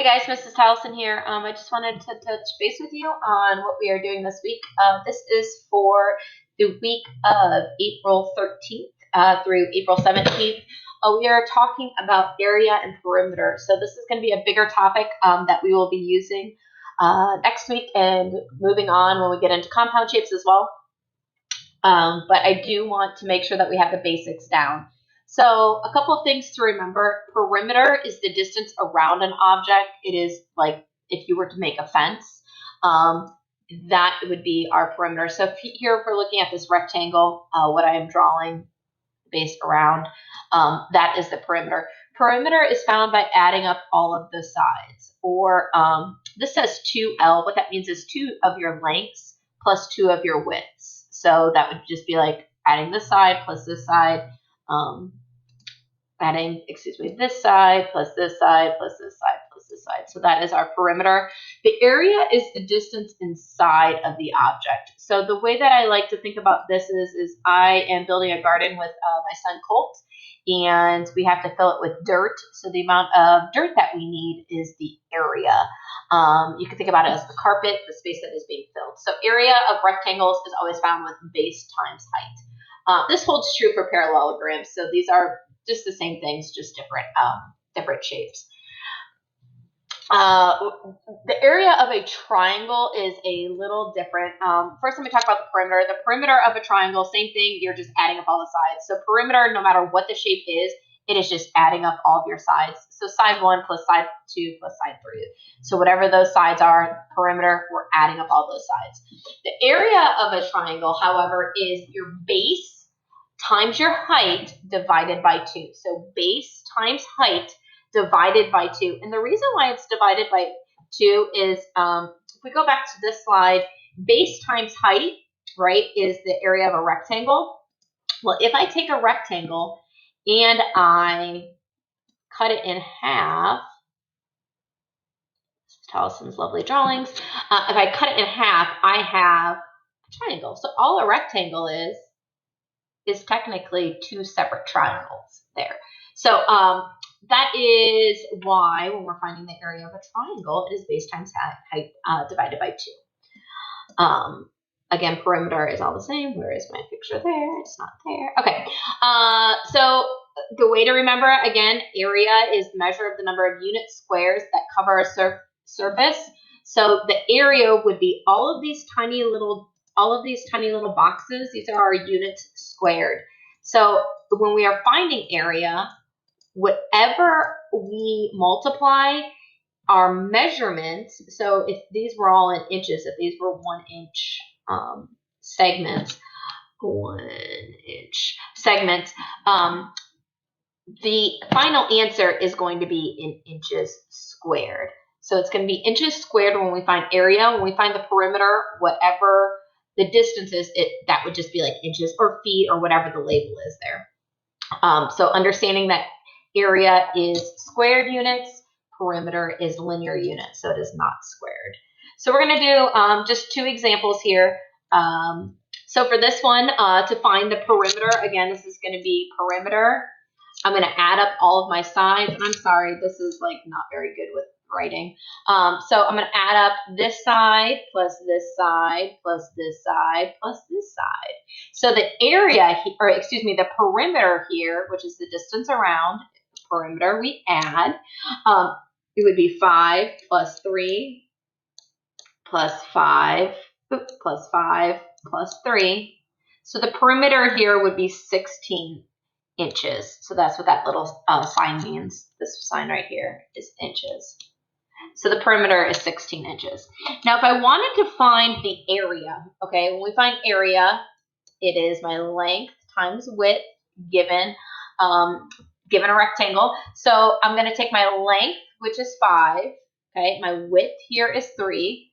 Hi guys, Mrs. Tollisons here. I just wanted to touch base with you on what we are doing this week. This is for the week of April 13th through April 17th. We are talking about area and perimeter. So this is going to be a bigger topic that we will be using next week and moving on when we get into compound shapes as well. But I do want to make sure that we have the basics down. So a couple of things to remember. Perimeter is the distance around an object. It is like if you were to make a fence, that would be our perimeter. So here if we're looking at this rectangle, what I am drawing based around, that is the perimeter. Perimeter is found by adding up all of the sides. Or this says 2L. What that means is 2 of your lengths plus 2 of your widths. So that would just be like adding this side plus this side, this side plus this side plus this side plus this side. So that is our perimeter. The area is the distance inside of the object. So the way that I like to think about this is I am building a garden with my son Colt, and we have to fill it with dirt. So the amount of dirt that we need is the area. You can think about it as the carpet, the space that is being filled. So area of rectangles is always found with base times height. This holds true for parallelograms. So these are just the same things, just different shapes. The area of a triangle is a little different. First, let me talk about the perimeter. The perimeter of a triangle, same thing. You're just adding up all the sides. So perimeter, no matter what the shape is, it is just adding up all of your sides. So side 1 plus side 2 plus side 3. So whatever those sides are, perimeter, we're adding up all those sides. The area of a triangle, however, is your base times your height divided by 2. So base times height divided by 2. And the reason why it's divided by 2 is, if we go back to this slide, base times height, right, is the area of a rectangle. Well, if I take a rectangle and I cut it in half, Tollison's lovely drawings, if I cut it in half, I have a triangle. So all a rectangle is technically 2 separate triangles there. So that is why when we're finding the area of a triangle, it is base times height divided by 2. Again, perimeter is all the same. Where is my picture there? It's not there. Okay. So the way to remember, again, area is the measure of the number of unit squares that cover a surface. So the area would be all of these tiny little boxes. These are our units squared. So when we are finding area, whatever we multiply our measurements, so if these were all in inches, if these were 1 inch segments, 1 inch segments, the final answer is going to be in inches squared. So it's going to be inches squared when we find area. When we find the perimeter, whatever the distance is, that would just be like inches or feet or whatever the label is there. So understanding that area is squared units, perimeter is linear units, so it is not squared. So we're going to do just 2 examples here. So for this one, to find the perimeter, again, this is going to be perimeter. I'm going to add up all of my sides. And I'm sorry, this is like not very good with writing. So I'm going to add up this side plus this side plus this side plus this side. So the area, the perimeter here, which is the distance around perimeter, we add. It would be 5 plus 3 plus 5 plus 5 plus 3. So the perimeter here would be 16 inches. So that's what that little sign means. This sign right here is inches. So the perimeter is 16 inches. Now, if I wanted to find the area, okay, when we find area, it is my length times width given a rectangle. So I'm going to take my length, which is 5, okay, my width here is 3,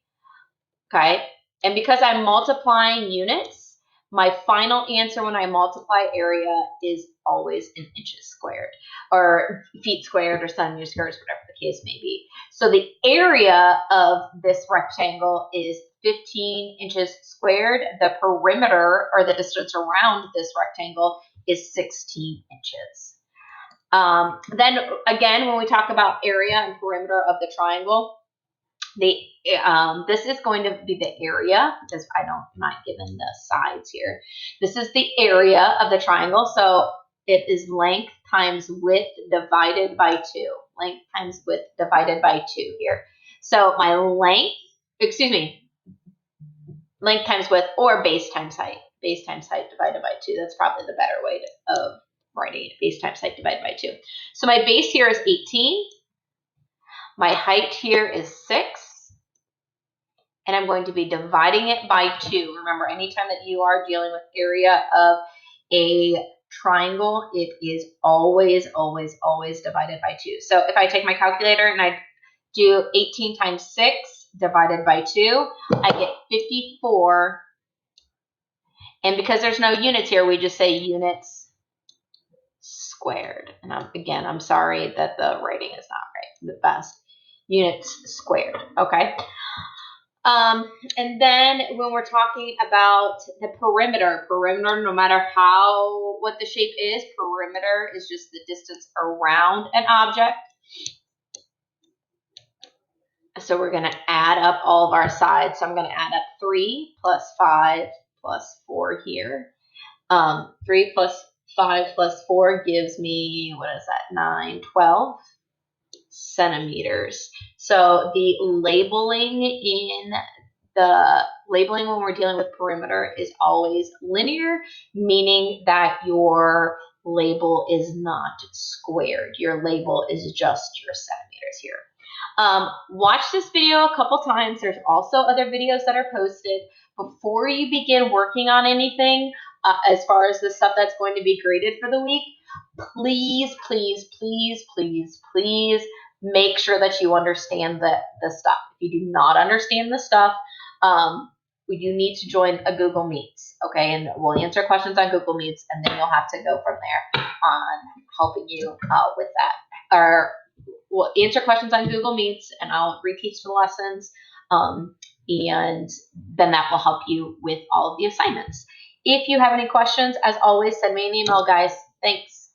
okay, and because I'm multiplying units, my final answer when I multiply area is always in inches squared or feet squared or centimeters squared, whatever the case may be. So the area of this rectangle is 15 inches squared. The perimeter or the distance around this rectangle is 16 inches. Then again, when we talk about area and perimeter of the triangle, this is going to be the area, because I'm not given the sides here. This is the area of the triangle. So it is length times width divided by 2. Length times width divided by 2 here. So my length times width, or base times height. Base times height divided by 2. That's probably the better way of writing it. Base times height divided by 2. So my base here is 18. My height here is 6. And I'm going to be dividing it by 2. Remember, anytime that you are dealing with area of a triangle, it is always, always, always divided by 2. So if I take my calculator and I do 18 times 6 divided by 2, I get 54. And because there's no units here, we just say units squared. And again, I'm sorry that the writing is not the best. Units squared, okay? And then when we're talking about the perimeter, no matter what the shape is, perimeter is just the distance around an object. So we're going to add up all of our sides. So I'm going to add up 3 plus 5 plus 4 here. 3 plus 5 plus 4 gives me, 12 centimeters. So the labeling when we're dealing with perimeter is always linear, meaning that your label is not squared. Your label is just your centimeters here. Watch this video a couple times. There's also other videos that are posted. Before you begin working on anything, as far as the stuff that's going to be graded for the week, please, please, please, please, please make sure that you understand the stuff. If you do not understand the stuff, you need to join a Google Meets, okay? And we'll answer questions on Google Meets, and then you'll have to go from there on helping you with that. Or we'll answer questions on Google Meets, and I'll reteach the lessons, and then that will help you with all of the assignments. If you have any questions, as always, send me an email, guys. Thanks.